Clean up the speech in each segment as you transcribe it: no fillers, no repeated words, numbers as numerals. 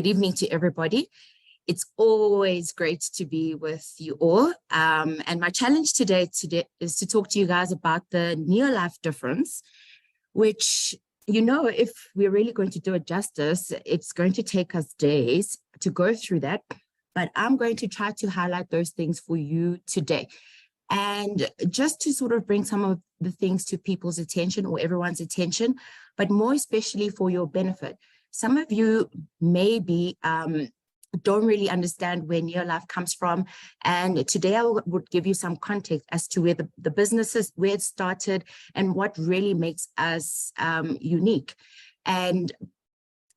Good evening to everybody. It's always great to be with you all. And my challenge today is to talk to you guys about the NeoLife Difference, which, you know, if we're really going to do it justice, it's going to take us days to go through that. But I'm going to try to highlight those things for you today. And just to sort of bring some of the things to people's attention or everyone's attention, but more especially for your benefit. Some of you maybe don't really understand where NeoLife comes from. And today I would give you some context as to where the business is, where it started, and what really makes us unique. And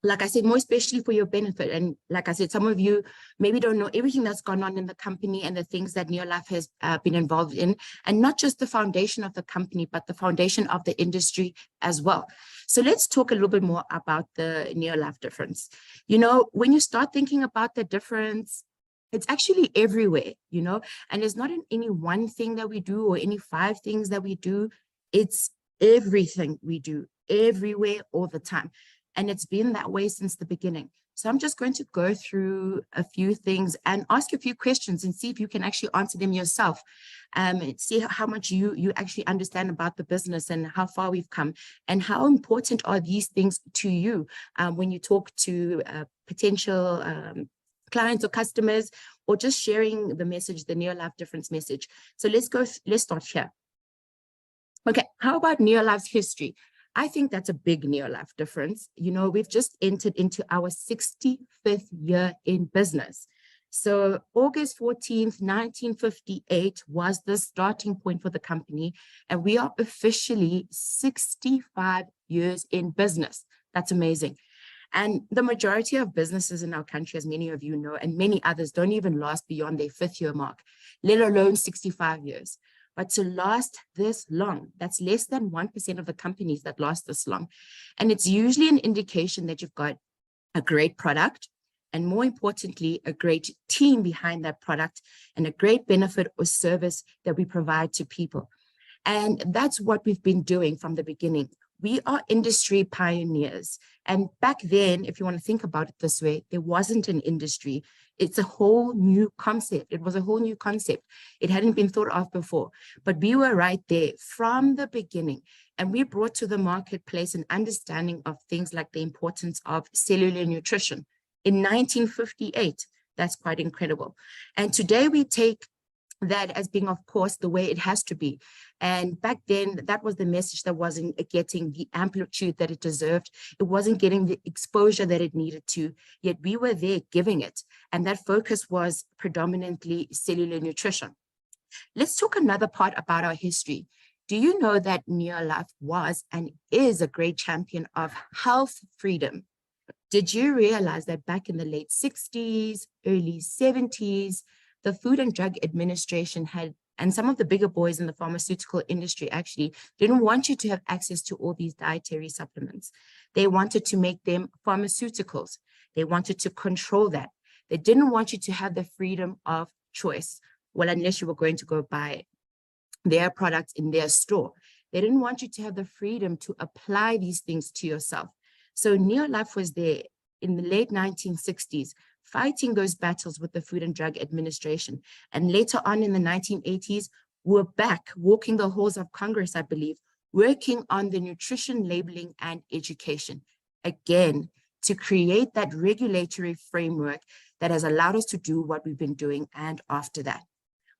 like I said, more especially for your benefit. And like I said, some of you maybe don't know everything that's gone on in the company and the things that NeoLife has been involved in, and not just the foundation of the company, but the foundation of the industry as well. So let's talk a little bit more about the NeoLife difference. You know, when you start thinking about the difference, it's actually everywhere, you know, and it's not in any one thing that we do or any 5 things that we do. It's everything we do, everywhere, all the time. And it's been that way since the beginning. So I'm just going to go through a few things and ask you a few questions and see if you can actually answer them yourself. See how much you actually understand about the business and how far we've come, and how important are these things to you when you talk to potential clients or customers, or just sharing the message, the NeoLife Difference message. So let's start here. Okay, how about NeoLife's history? I think that's a big NeoLife difference. You know, we've just entered into our 65th year in business. So August 14th, 1958 was the starting point for the company. And we are officially 65 years in business. That's amazing. And the majority of businesses in our country, as many of you know, and many others, don't even last beyond their 5th year mark, let alone 65 years. But to last this long, that's less than 1% of the companies that last this long. And it's usually an indication that you've got a great product, and more importantly, a great team behind that product, and a great benefit or service that we provide to people. And that's what we've been doing from the beginning. We are industry pioneers. And back then, if you want to think about it this way, there wasn't an industry. It's a whole new concept. It was a whole new concept. It hadn't been thought of before, but we were right there from the beginning. And we brought to the marketplace an understanding of things like the importance of cellular nutrition in 1958. That's quite incredible. And today we take that as being, of course, the way it has to be. And back then, that was the message that wasn't getting the amplitude that it deserved. It wasn't getting the exposure that it needed to, yet we were there giving it. And that focus was predominantly cellular nutrition. Let's talk another part about our history. Do you know that NeoLife was and is a great champion of health freedom? Did you realize that back in the late 60s, early 70s, the Food and Drug Administration had, and some of the bigger boys in the pharmaceutical industry actually didn't want you to have access to all these dietary supplements. They wanted to make them pharmaceuticals. They wanted to control that. They didn't want you to have the freedom of choice. Well, unless you were going to go buy their products in their store. They didn't want you to have the freedom to apply these things to yourself. So NeoLife was there in the late 1960s, fighting those battles with the Food and Drug Administration. And later on in the 1980s, we're back walking the halls of Congress, I believe, working on the nutrition labeling and education. Again, to create that regulatory framework that has allowed us to do what we've been doing. And after that,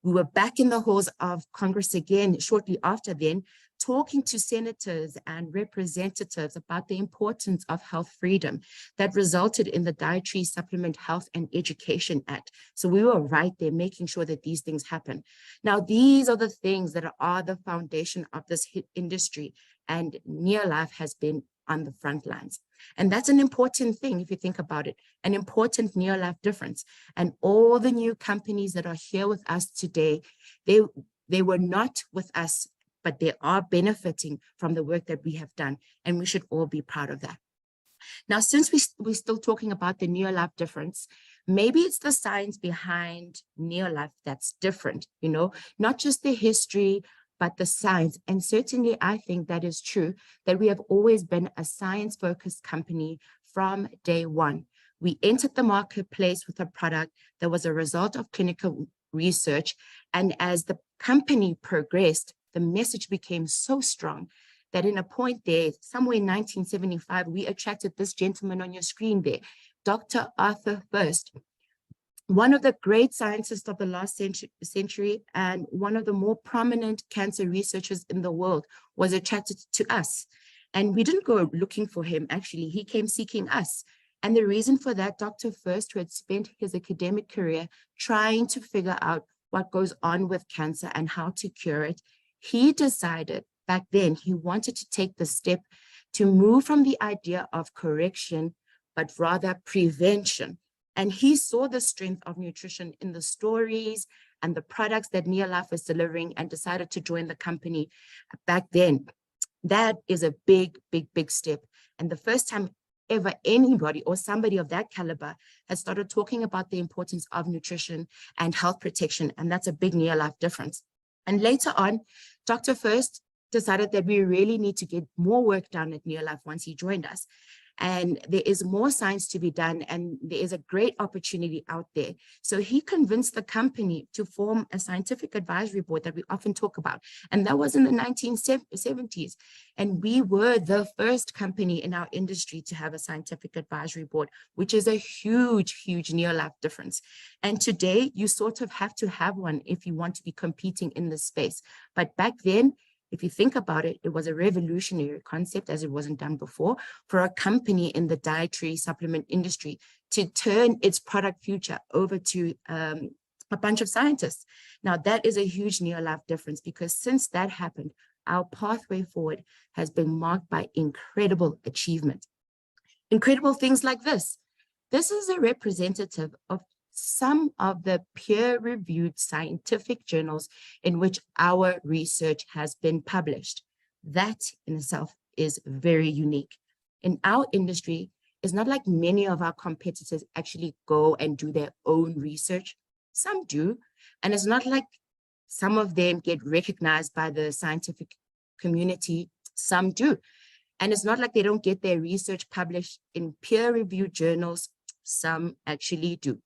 we were back in the halls of Congress again shortly after then, talking to senators and representatives about the importance of health freedom that resulted in the Dietary Supplement Health and Education Act. So we were right there making sure that these things happen. Now, these are the things that are the foundation of this industry, and NeoLife has been on the front lines. And that's an important thing if you think about it, an important NeoLife difference. And all the new companies that are here with us today, they were not with us, but they are benefiting from the work that we have done, and we should all be proud of that. Now, since we're still talking about the NeoLife difference, maybe it's the science behind NeoLife that's different, you know, not just the history, but the science. And certainly I think that is true, that we have always been a science-focused company from day one. We entered the marketplace with a product that was a result of clinical research. And as the company progressed, the message became so strong that in a point there, somewhere in 1975, we attracted this gentleman on your screen there, Dr. Arthur First, one of the great scientists of the last century and one of the more prominent cancer researchers in the world, was attracted to us. And we didn't go looking for him, actually. He came seeking us. And the reason for that, Dr. First, who had spent his academic career trying to figure out what goes on with cancer and how to cure it, he decided back then he wanted to take the step to move from the idea of correction, but rather prevention. And he saw the strength of nutrition in the stories and the products that NeoLife was delivering and decided to join the company back then. That is a big, big, big step. And the first time ever anybody or somebody of that caliber has started talking about the importance of nutrition and health protection. And that's a big NeoLife difference. And later on, Dr. First decided that we really need to get more work done at NeoLife once he joined us. And there is more science to be done, and there is a great opportunity out there. So he convinced the company to form a scientific advisory board that we often talk about. And that was in the 1970s. And we were the first company in our industry to have a scientific advisory board, which is a huge, huge NeoLife difference. And today you sort of have to have one if you want to be competing in this space. But back then, if you think about it, it was a revolutionary concept, as it wasn't done before, for a company in the dietary supplement industry to turn its product future over to a bunch of scientists. Now, that is a huge NeoLife difference, because since that happened, our pathway forward has been marked by incredible achievement. Incredible things like this. This is a representative of some of the peer-reviewed scientific journals in which our research has been published. That in itself is very unique. In our industry, it's not like many of our competitors actually go and do their own research. Some do, and it's not like some of them get recognized by the scientific community. Some do. And it's not like they don't get their research published in peer-reviewed journals. Some actually do.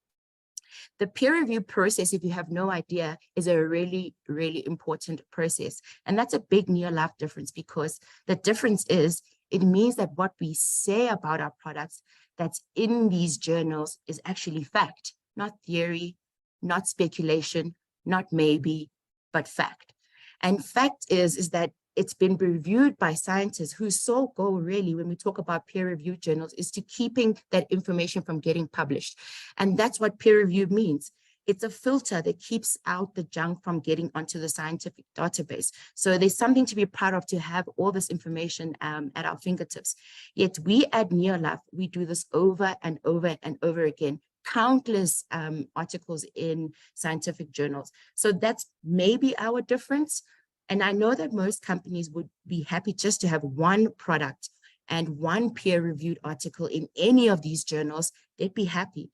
The peer review process, if you have no idea, is a really, really important process. And that's a big NeoLife difference, because the difference is it means that what we say about our products that's in these journals is actually fact, not theory, not speculation, not maybe, but fact. And fact is that it's been reviewed by scientists whose sole goal really, when we talk about peer-reviewed journals, is to keeping that information from getting published. And that's what peer review means. It's a filter that keeps out the junk from getting onto the scientific database. So there's something to be proud of to have all this information at our fingertips. Yet we at NeoLife, we do this over and over and over again. Countless articles in scientific journals. So that's maybe our difference. And I know that most companies would be happy just to have one product and one peer-reviewed article in any of these journals. They'd be happy.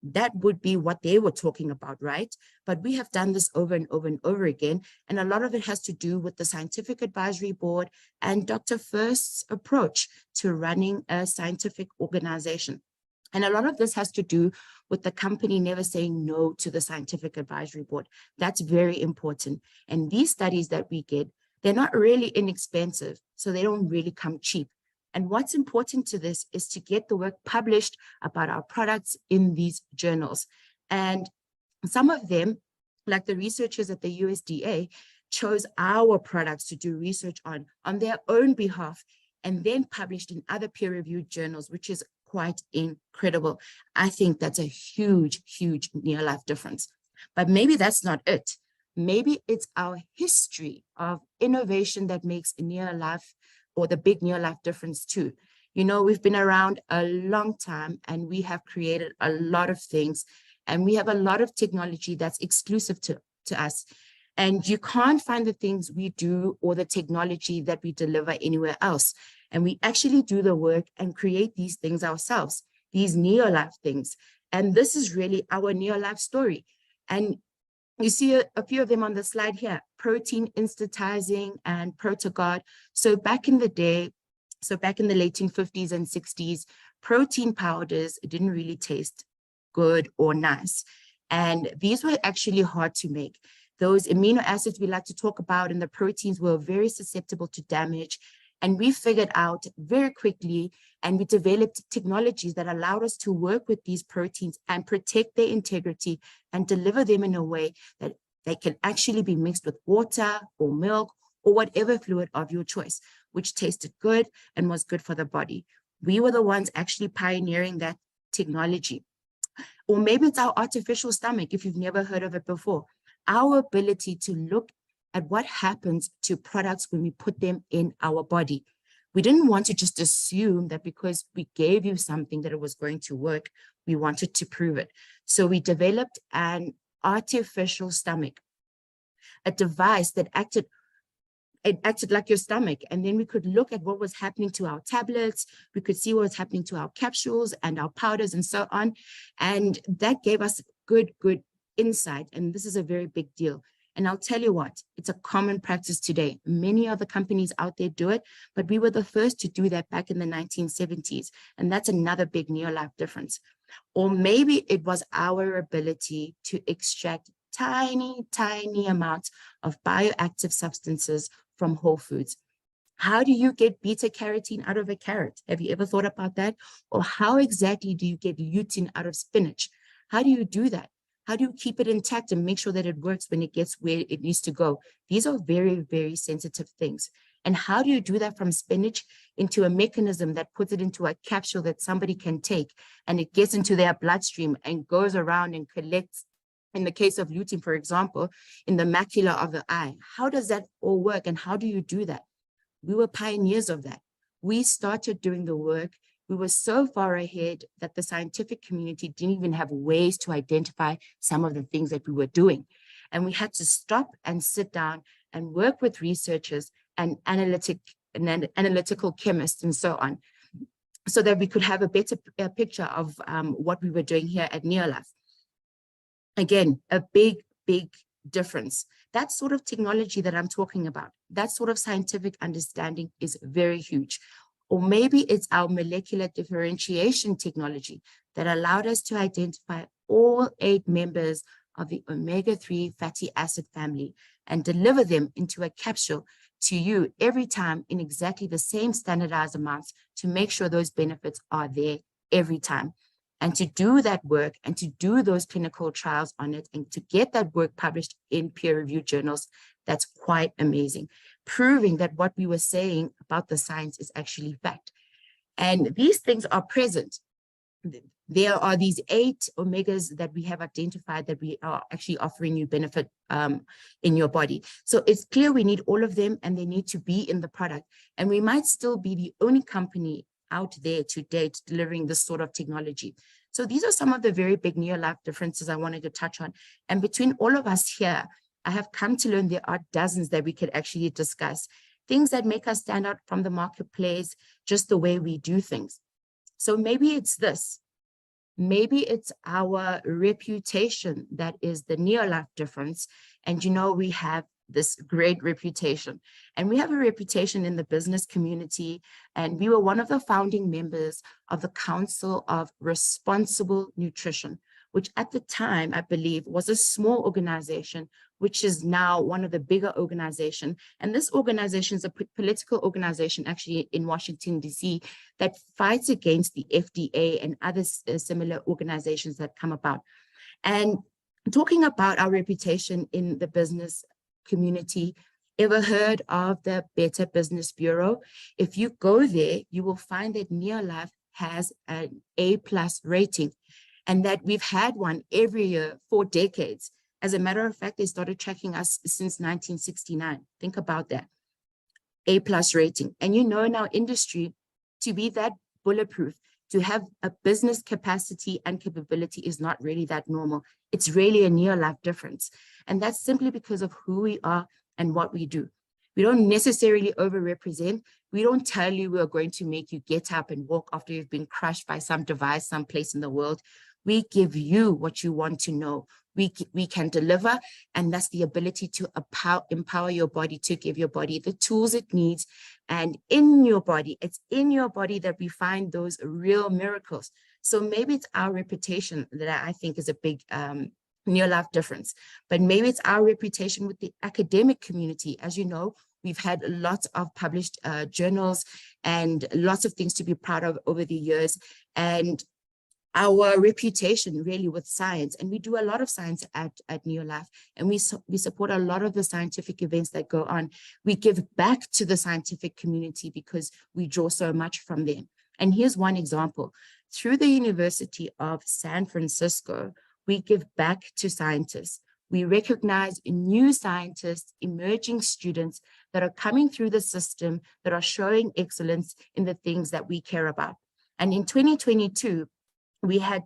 That would be what they were talking about, right? But we have done this over and over and over again. And a lot of it has to do with the scientific advisory board and Dr. First's approach to running a scientific organization. And a lot of this has to do with the company never saying no to the scientific advisory board. That's very important. And these studies that we get, they're not really inexpensive, so they don't really come cheap. And what's important to this is to get the work published about our products in these journals. And some of them, like the researchers at the USDA, chose our products to do research on their own behalf, and then published in other peer-reviewed journals, which is quite incredible. I think that's a huge, huge NeoLife difference. But maybe that's not it. Maybe it's our history of innovation that makes NeoLife, or the big NeoLife difference too. You know, we've been around a long time and we have created a lot of things, and we have a lot of technology that's exclusive to us. And you can't find the things we do or the technology that we deliver anywhere else. And we actually do the work and create these things ourselves, these NeoLife things. And this is really our NeoLife story. And you see a few of them on the slide here: protein instantizing and ProtoGuard. So back in the day, So back in the late 50s and 60s, protein powders didn't really taste good or nice. And these were actually hard to make. Those amino acids we like to talk about and the proteins were very susceptible to damage. And we figured out very quickly, and we developed technologies that allowed us to work with these proteins and protect their integrity and deliver them in a way that they can actually be mixed with water or milk or whatever fluid of your choice, which tasted good and was good for the body. We were the ones actually pioneering that technology. Or maybe it's our artificial stomach, if you've never heard of it before. Our ability to look at what happens to products when we put them in our body. We didn't want to just assume that because we gave you something that it was going to work. We wanted to prove it. So we developed an artificial stomach, a device that acted like your stomach. And then we could look at what was happening to our tablets. We could see what was happening to our capsules and our powders and so on. And that gave us good insight. And this is a very big deal. And I'll tell you what, it's a common practice today. Many other companies out there do it, but we were the first to do that back in the 1970s. And that's another big NeoLife difference. Or maybe it was our ability to extract tiny amounts of bioactive substances from whole foods. How do you get beta carotene out of a carrot? Have you ever thought about that? Or how exactly do you get lutein out of spinach? How do you do that? How do you keep it intact and make sure that it works when it gets where it needs to go? These are very sensitive things. And how do you do that from spinach into a mechanism that puts it into a capsule that somebody can take and it gets into their bloodstream and goes around and collects, in the case of lutein, for example, in the macula of the eye? How does that all work and how do you do that? We were pioneers of that. We started doing the work. We were so far ahead that the scientific community didn't even have ways to identify some of the things that we were doing. And we had to stop and sit down and work with researchers and analytical chemists and so on, so that we could have a better picture of what we were doing here at NeoLife. Again, a big difference. That sort of technology that I'm talking about, that sort of scientific understanding is very huge. Or maybe it's our molecular differentiation technology that allowed us to identify all 8 members of the omega-3 fatty acid family and deliver them into a capsule to you every time in exactly the same standardized amounts to make sure those benefits are there every time. And to do that work and to do those clinical trials on it and to get that work published in peer-reviewed journals, that's quite amazing, proving that what we were saying about the science is actually fact. And these things are present. There are these 8 omegas that we have identified that we are actually offering you benefit in your body. So it's clear we need all of them and they need to be in the product. And we might still be the only company out there to date delivering this sort of technology. So these are some of the very big NeoLife differences I wanted to touch on. And between all of us here, I have come to learn there are dozens that we could actually discuss, things that make us stand out from the marketplace, just the way we do things. So maybe it's this. Maybe it's our reputation that is the NeoLife difference. And you know, we have this great reputation. And we have a reputation in the business community. And we were one of the founding members of the Council of Responsible Nutrition, which at the time, I believe, was a small organization, which is now one of the bigger organizations. And this organization is a political organization actually in Washington, D.C. that fights against the FDA and other similar organizations that come about. And talking about our reputation in the business community, ever heard of the Better Business Bureau? If you go there, you will find that NeoLife has an A+ rating and that we've had one every year for decades. As a matter of fact, they started tracking us since 1969. Think about that. A+ rating. And you know, in our industry, to be that bulletproof, to have a business capacity and capability is not really that normal. It's really a NeoLife difference. And that's simply because of who we are and what we do. We don't necessarily overrepresent. We don't tell you we're going to make you get up and walk after you've been crushed by some device someplace in the world. We give you what you want to know. We can deliver, and that's the ability to empower your body, to give your body the tools it needs And in your body, it's in your body that we find those real miracles. So maybe it's our reputation that I think is a big NeoLife difference, but maybe it's our reputation with the academic community. As you know, we've had lots of published journals and lots of things to be proud of over the years. And our reputation really with science, and we do a lot of science at NeoLife, and we support a lot of the scientific events that go on. We give back to the scientific community because we draw so much from them. And here's one example. Through the University of San Francisco, we give back to scientists. We recognize new scientists, emerging students that are coming through the system, that are showing excellence in the things that we care about. And in 2022, we had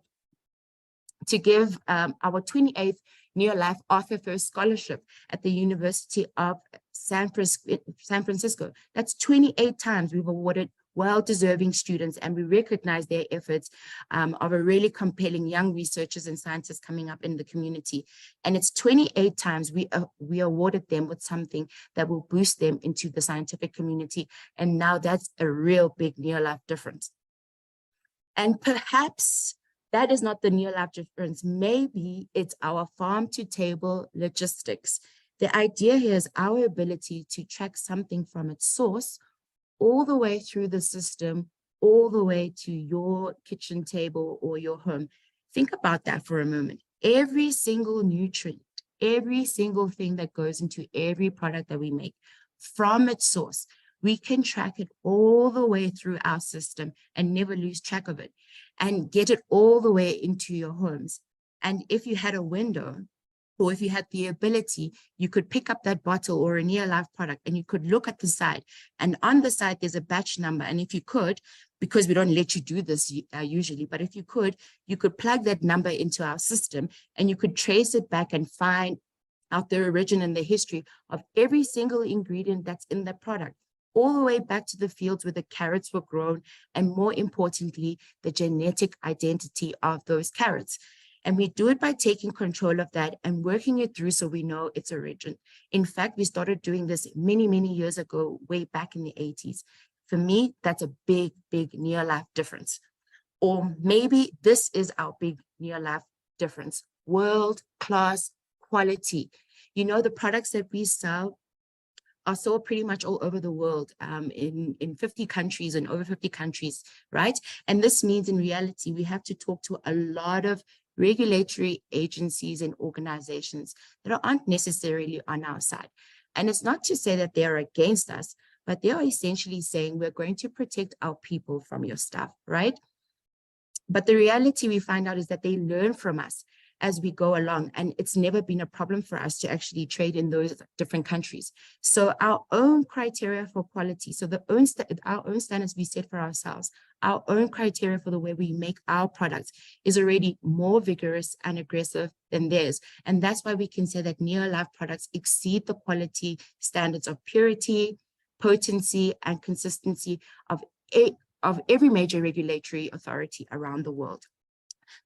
to give our 28th NeoLife Arthur First Scholarship at the University of San Francisco. That's 28 times we've awarded well-deserving students, and we recognize their efforts of a really compelling young researchers and scientists coming up in the community. And it's 28 times we awarded them with something that will boost them into the scientific community. And now that's a real big NeoLife difference. And perhaps that is not the NeoLife difference. Maybe it's our farm-to-table logistics. The idea here is our ability to track something from its source all the way through the system, all the way to your kitchen table or your home. Think about that for a moment. Every single nutrient, every single thing that goes into every product that we make from its source, we can track it all the way through our system and never lose track of it, and get it all the way into your homes. And if you had a window, or if you had the ability, you could pick up that bottle or a NeoLife product and you could look at the side, and on the side there's a batch number. And if you could, because we don't let you do this usually, but if you could plug that number into our system and you could trace it back and find out the origin and the history of every single ingredient that's in the product, all the way back to the fields where the carrots were grown, and more importantly, the genetic identity of those carrots. And we do it by taking control of that and working it through so we know its origin. In fact, we started doing this many, many years ago, way back in the 80s. For me, that's a big, big NeoLife difference. Or maybe this is our big NeoLife difference: world-class quality. You know, the products that we sell are sold pretty much all over the world, in 50 countries and over 50 countries, right? And this means in reality, we have to talk to a lot of regulatory agencies and organizations that aren't necessarily on our side. And it's not to say that they're against us, but they are essentially saying we're going to protect our people from your stuff, right? But the reality we find out is that they learn from us as we go along, and it's never been a problem for us to actually trade in those different countries. So our own criteria for quality, so our own standards we set for ourselves, our own criteria for the way we make our products is already more vigorous and aggressive than theirs. And that's why we can say that NeoLife products exceed the quality standards of purity, potency, and consistency of every major regulatory authority around the world.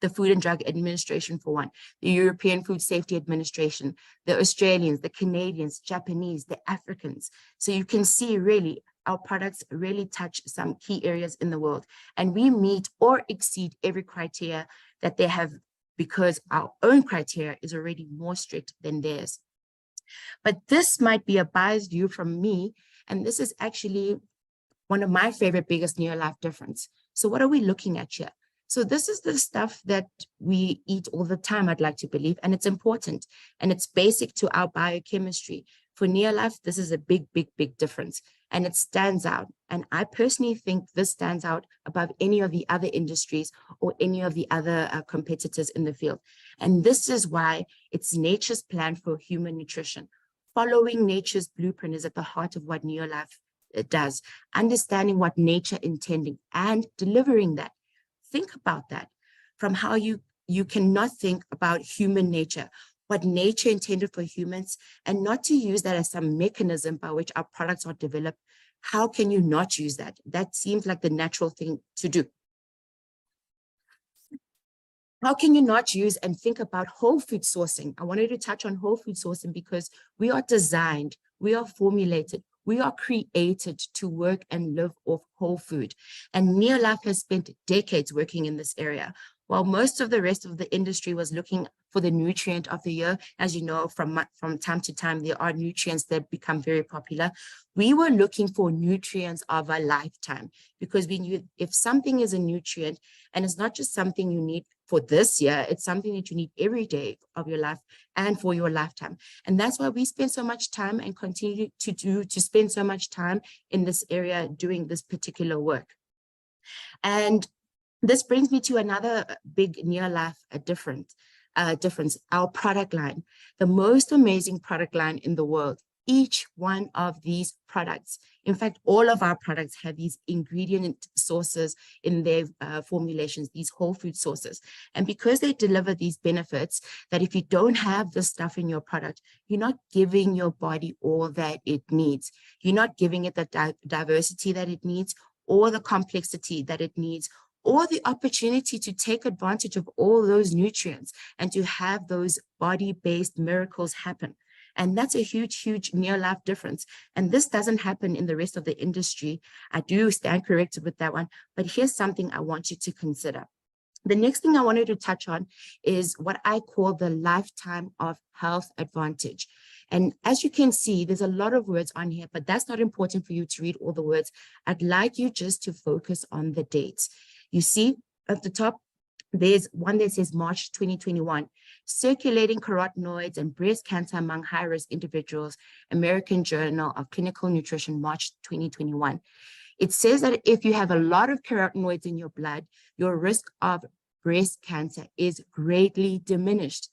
The Food and Drug Administration, for one, the European Food Safety Administration, the Australians, the Canadians, Japanese, the Africans. So you can see really our products really touch some key areas in the world, and we meet or exceed every criteria that they have because our own criteria is already more strict than theirs. But this might be a biased view from me, and this is actually one of my favorite biggest NeoLife difference. So what are we looking at here? So this is the stuff that we eat all the time, I'd like to believe, and it's important, and it's basic to our biochemistry. For NeoLife, this is a big, big, big difference, and it stands out. And I personally think this stands out above any of the other industries or any of the other competitors in the field. And this is why it's nature's plan for human nutrition. Following nature's blueprint is at the heart of what NeoLife does. Understanding what nature intended and delivering that. Think about that, from how you cannot think about human nature, what nature intended for humans, and not to use that as some mechanism by which our products are developed. How can you not use that? That seems like the natural thing to do. How can you not use and think about whole food sourcing? I wanted to touch on whole food sourcing because we are designed, we are formulated, We are created to work and live off whole food. And NeoLife has spent decades working in this area. While most of the rest of the industry was looking for the nutrient of the year, as you know, from time to time, there are nutrients that become very popular. We were looking for nutrients of a lifetime, because we knew if something is a nutrient, and it's not just something you need for this year, it's something that you need every day of your life and for your lifetime. And that's why we spend so much time and continue to spend so much time in this area doing this particular work. And this brings me to another big NeoLife difference, our product line, the most amazing product line in the world. Each one of these products, in fact, all of our products have these ingredient sources in their formulations, these whole food sources. And because they deliver these benefits, that if you don't have this stuff in your product, you're not giving your body all that it needs. You're not giving it the diversity that it needs, or the complexity that it needs, or the opportunity to take advantage of all those nutrients and to have those body-based miracles happen. And that's a huge, huge NeoLife difference. And this doesn't happen in the rest of the industry. I do stand corrected with that one, but here's something I want you to consider. The next thing I wanted to touch on is what I call the lifetime of health advantage. And as you can see, there's a lot of words on here, but that's not important for you to read all the words. I'd like you just to focus on the dates. You see at the top, there's one that says March 2021, circulating carotenoids and breast cancer among high-risk individuals, American Journal of Clinical Nutrition, March 2021. It says that if you have a lot of carotenoids in your blood, your risk of breast cancer is greatly diminished.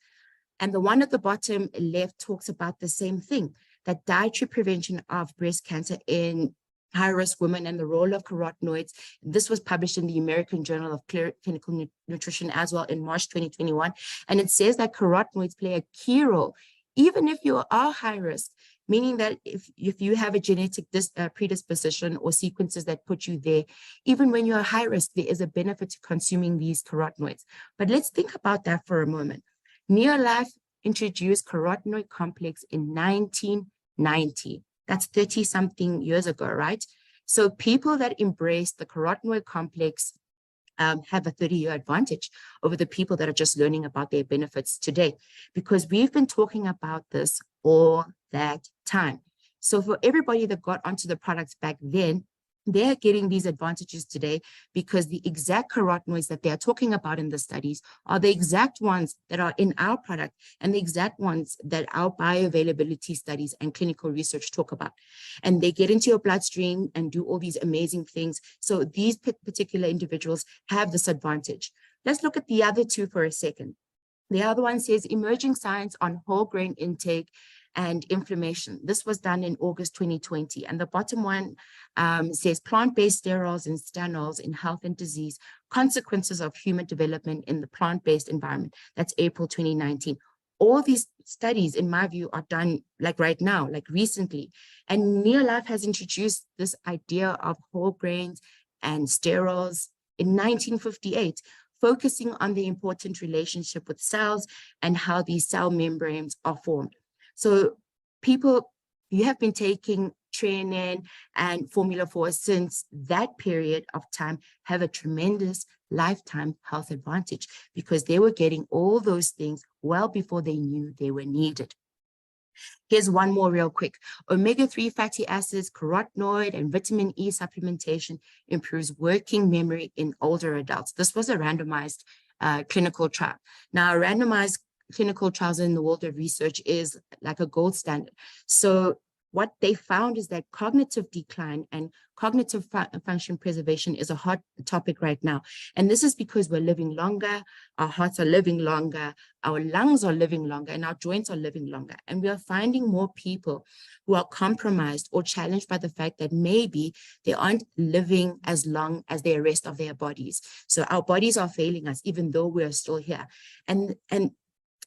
And the one at the bottom left talks about the same thing, that dietary prevention of breast cancer in high-risk women and the role of carotenoids. This was published in the American Journal of Clinical Nutrition as well in March 2021. And it says that carotenoids play a key role, even if you are high risk, meaning that if you have a genetic predisposition or sequences that put you there, even when you're high risk, there is a benefit to consuming these carotenoids. But let's think about that for a moment. NeoLife introduced carotenoid complex in 1990. That's 30-something years ago, right? So people that embrace the carotenoid complex have a 30-year advantage over the people that are just learning about their benefits today, because we've been talking about this all that time. So for everybody that got onto the products back then, they're getting these advantages today because the exact carotenoids that they're talking about in the studies are the exact ones that are in our product and the exact ones that our bioavailability studies and clinical research talk about. And they get into your bloodstream and do all these amazing things. So these particular individuals have this advantage. Let's look at the other two for a second. The other one says emerging science on whole grain intake and inflammation. This was done in August 2020. And the bottom one says plant-based sterols and stanols in health and disease, consequences of human development in the plant-based environment. That's April 2019. All these studies, in my view, are done like right now, like recently. And NeoLife has introduced this idea of whole grains and sterols in 1958, focusing on the important relationship with cells and how these cell membranes are formed. So people, you have been taking training and Formula 4 since that period of time, have a tremendous lifetime health advantage because they were getting all those things well before they knew they were needed. Here's one more real quick. Omega-3 fatty acids, carotenoid, and vitamin E supplementation improves working memory in older adults. This was a randomized clinical trial. Now, randomized clinical trials in the world of research is like a gold standard. So what they found is that cognitive decline and cognitive function preservation is a hot topic right now. And this is because we're living longer, our hearts are living longer, our lungs are living longer, and our joints are living longer. And we are finding more people who are compromised or challenged by the fact that maybe they aren't living as long as the rest of their bodies. So our bodies are failing us, even though we're still here. And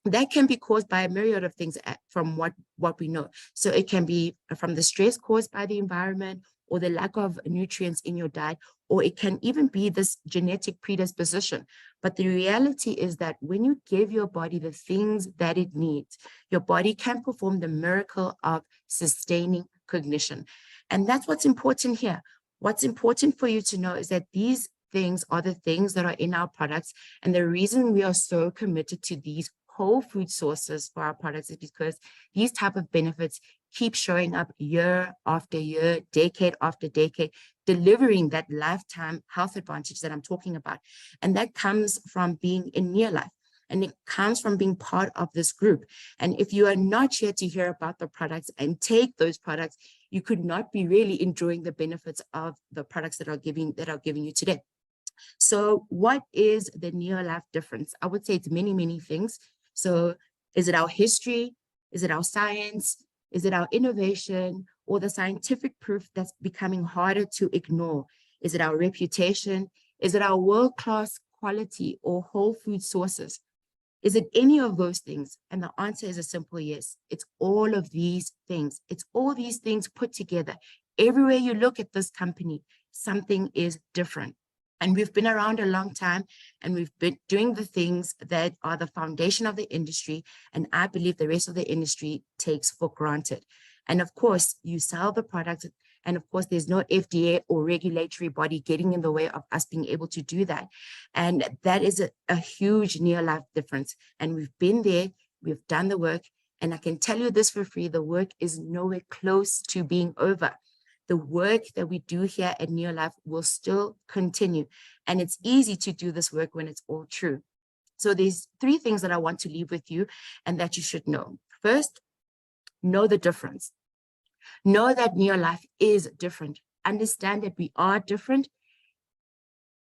that can be caused by a myriad of things from what we know. So it can be from the stress caused by the environment or the lack of nutrients in your diet, or it can even be this genetic predisposition. But the reality is that when you give your body the things that it needs, your body can perform the miracle of sustaining cognition. And that's what's important here. What's important for you to know is that these things are the things that are in our products. And the reason we are so committed to these whole food sources for our products is because these type of benefits keep showing up year after year, decade after decade, delivering that lifetime health advantage that I'm talking about. And that comes from being in NeoLife. And it comes from being part of this group. And if you are not here to hear about the products and take those products, you could not be really enjoying the benefits of the products that are giving you today. So what is the NeoLife difference? I would say it's many, many things. So is it our history? Is it our science? Is it our innovation, or the scientific proof that's becoming harder to ignore? Is it our reputation? Is it our world-class quality or whole food sources? Is it any of those things? And the answer is a simple yes. It's all of these things. It's all these things put together. Everywhere you look at this company, something is different. And we've been around a long time, and we've been doing the things that are the foundation of the industry. And I believe the rest of the industry takes for granted. And of course, you sell the product. And of course, there's no FDA or regulatory body getting in the way of us being able to do that. And that is a huge NeoLife difference. And we've been there, we've done the work. And I can tell you this for free, the work is nowhere close to being over. The work that we do here at NeoLife will still continue. And it's easy to do this work when it's all true. So there's 3 things that I want to leave with you and that you should know. First, know the difference. Know that NeoLife is different. Understand that we are different.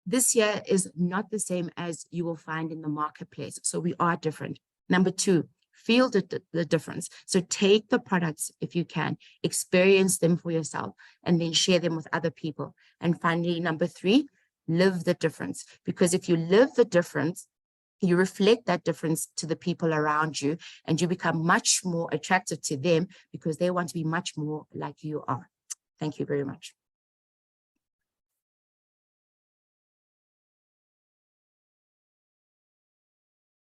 This year is not the same as you will find in the marketplace. So we are different. Number 2, feel the difference. So take the products if you can, experience them for yourself, and then share them with other people. And finally, number 3, live the difference. Because if you live the difference, you reflect that difference to the people around you, and you become much more attractive to them because they want to be much more like you are. Thank you very much.